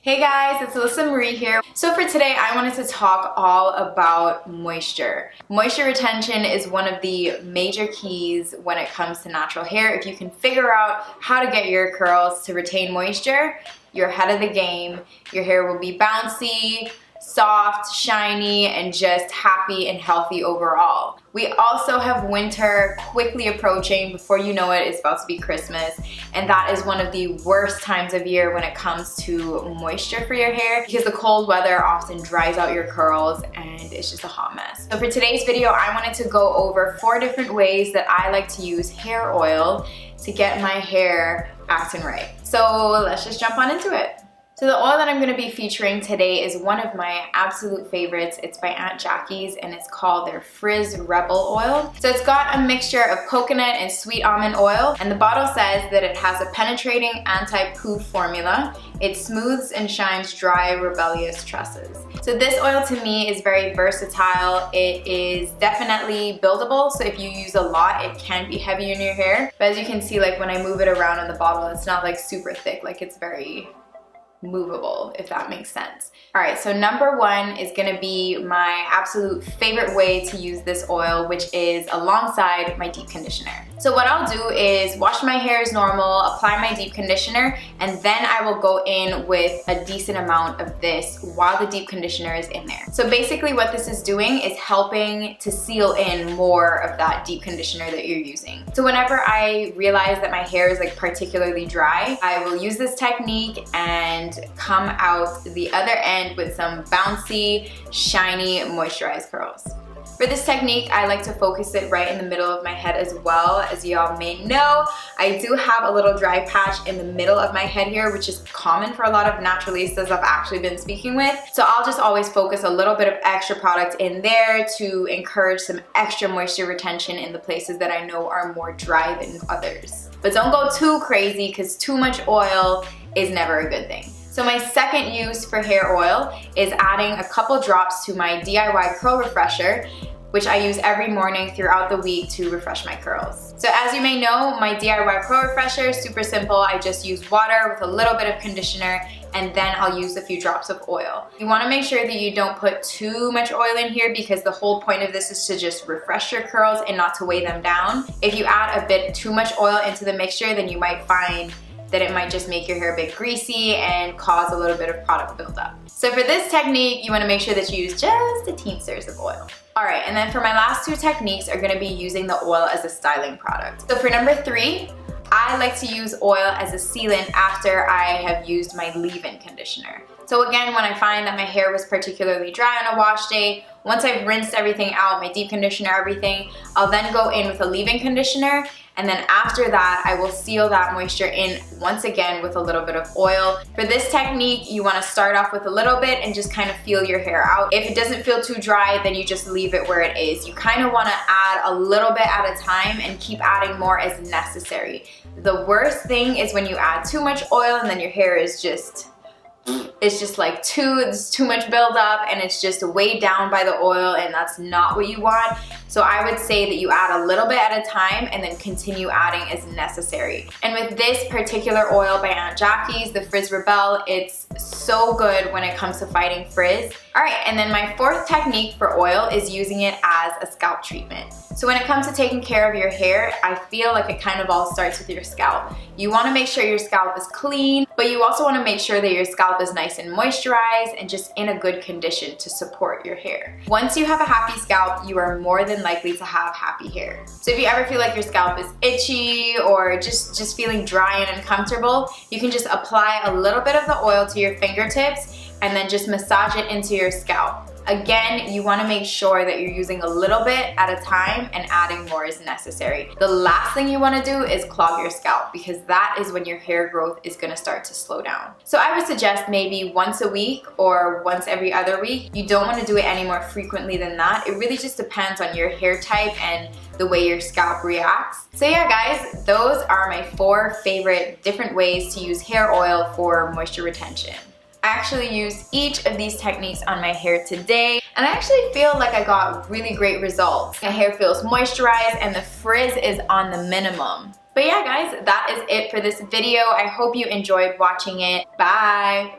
Hey guys, it's Lyssa Marie here. So for today, I wanted to talk all about moisture. Moisture retention is one of the major keys when it comes to natural hair. If you can figure out how to get your curls to retain moisture, you're ahead of the game. Your hair will be bouncy, soft, shiny, and just happy and healthy overall. We also have winter quickly approaching. Before you know it, it's about to be Christmas, and that is one of the worst times of year when it comes to moisture for your hair because the cold weather often dries out your curls and it's just a hot mess. So for today's video, I wanted to go over 4 different ways that I like to use hair oil to get my hair acting right. So let's just jump on into it. So the oil that I'm going to be featuring today is one of my absolute favorites. It's by Aunt Jackie's and it's called their Frizz Rebel Oil. So it's got a mixture of coconut and sweet almond oil, and the bottle says that it has a penetrating anti-poof formula. It smooths and shines dry, rebellious tresses. So this oil to me is very versatile. It is definitely buildable, so if you use a lot, it can be heavy in your hair. But as you can see, like when I move it around in the bottle, it's not like super thick, like it's very movable, if that makes sense. All right, so number 1 is gonna be my absolute favorite way to use this oil, which is alongside my deep conditioner. So what I'll do is wash my hair as normal, apply my deep conditioner, and then I will go in with a decent amount of this while the deep conditioner is in there. So basically what this is doing is helping to seal in more of that deep conditioner that you're using. So whenever I realize that my hair is like particularly dry, I will use this technique and come out the other end with some bouncy, shiny, moisturized curls. For this technique, I like to focus it right in the middle of my head as well. As y'all may know, I do have a little dry patch in the middle of my head here, which is common for a lot of naturalistas I've actually been speaking with. So I'll just always focus a little bit of extra product in there to encourage some extra moisture retention in the places that I know are more dry than others. But don't go too crazy because too much oil is never a good thing. So my second use for hair oil is adding a couple drops to my DIY curl refresher, which I use every morning throughout the week to refresh my curls. So as you may know, my DIY curl refresher is super simple. I just use water with a little bit of conditioner, and then I'll use a few drops of oil. You wanna make sure that you don't put too much oil in here because the whole point of this is to just refresh your curls and not to weigh them down. If you add a bit too much oil into the mixture, then you might find that it might just make your hair a bit greasy and cause a little bit of product buildup. So for this technique, you wanna make sure that you use just a teensers of oil. All right, and then for my last 2 techniques are gonna be using the oil as a styling product. So for number 3, I like to use oil as a sealant after I have used my leave-in conditioner. So again, when I find that my hair was particularly dry on a wash day, once I've rinsed everything out, my deep conditioner, everything, I'll then go in with a leave-in conditioner, and then after that, I will seal that moisture in once again with a little bit of oil. For this technique, you wanna start off with a little bit and just kind of feel your hair out. If it doesn't feel too dry, then you just leave it where it is. You kind of wanna add a little bit at a time and keep adding more as necessary. The worst thing is when you add too much oil and then your hair is just, it's just like there's too much buildup and it's just weighed down by the oil, and that's not what you want. So I would say that you add a little bit at a time and then continue adding as necessary. And with this particular oil by Aunt Jackie's, the Frizz Rebel, it's so good when it comes to fighting frizz. All right, and then my 4th technique for oil is using it as a scalp treatment. So when it comes to taking care of your hair, I feel like it kind of all starts with your scalp. You wanna make sure your scalp is clean, but you also wanna make sure that your scalp is nice and moisturized and just in a good condition to support your hair. Once you have a happy scalp, you are more than likely to have happy hair. So if you ever feel like your scalp is itchy or just feeling dry and uncomfortable, you can just apply a little bit of the oil to your fingertips and then just massage it into your scalp. Again, you wanna make sure that you're using a little bit at a time and adding more as necessary. The last thing you wanna do is clog your scalp because that is when your hair growth is gonna start to slow down. So I would suggest maybe once a week or once every other week. You don't wanna do it any more frequently than that. It really just depends on your hair type and the way your scalp reacts. So yeah guys, those are my 4 favorite different ways to use hair oil for moisture retention. I actually used each of these techniques on my hair today, and I actually feel like I got really great results. My hair feels moisturized and the frizz is on the minimum. But yeah guys, that is it for this video. I hope you enjoyed watching it. Bye!